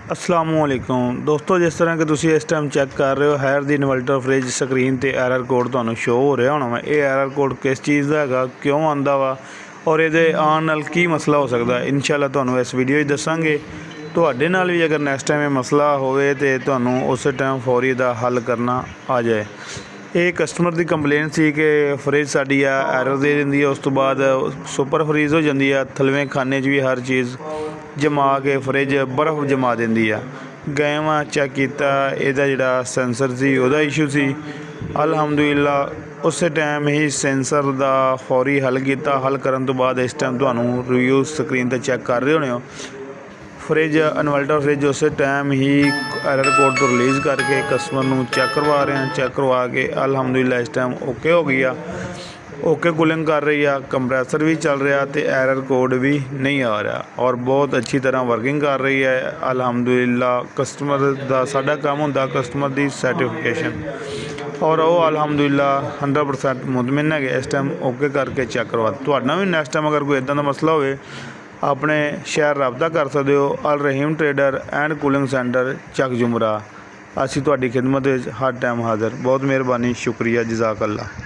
अस्सलामुअलैकुम दोस्तों, जिस तरह कि तुसी इस टाइम चैक कर रहे हो हैर दी इन्वर्टर फ्रिज स्क्रीन ते एरर कोड तुहानूं शो हो रहा होना वा। ये एरर कोड किस चीज़ का हैगा, क्यों आंदा वा और ये आने नाल की मसला हो सकता है, इंशाअल्लाह तुहानूं इस वीडियो च दसांगे। तुहाडे नाल भी अगर नैक्सट टाइम ये मसला होवे ते तुहानूं उस टाइम फौरी इहदा हल करना आ जाए। ये कस्टमर की कंप्लेन सी कि फ्रिज साडी एरर दे दिंदी है, उस तो बाद सुपर फ्रीज हो जाती है, थलवें खाने भी हर चीज़ जमा के फ्रिज बर्फ़ जमा देंदी है। गए वहाँ चैक किया, इहदा जिहड़ा सेंसर सी उहदा इशू सी। अल्हम्दुलिल्लाह उस टाइम ही सेंसर का फौरी हल किया। हल करन तो बाद इस टाइम तुहानूं रिव्यू स्क्रीन पर चैक कर रहे होने हो। फ्रिज इन्वर्टर फ्रिज उस टाइम ही एरर कोड तो रिलीज़ करके कस्टमर नूं चैक करवा रहे हैं। चैक करवा के अल्हम्दुलिल्लाह इस टाइम ओके हो गई आ, ओके कूलिंग कर रही है, कंप्रेसर भी चल रहा तो एरर कोड भी नहीं आ रहा और बहुत अच्छी तरह वर्किंग कर रही है। अल्हम्दुलिल्लाह कस्टमर का साडा काम होंदा कस्टमर की सर्टिफिकेशन, और वो अल्हम्दुलिल्लाह 100% मुतमिन है। इस टाइम ओके करके चैक करवा। तुहाडा भी नैक्सट टाइम अगर कोई इदां दा मसला होवे अपने शहर रबता कर सकते हो। अल रहीम ट्रेडर एंड कूलिंग सेंटर चक जुमरा। असी तुहाडी खिदमत विच हर टाइम हाज़र। बहुत मेहरबानी, शुक्रिया, जज़ाकल्लाह।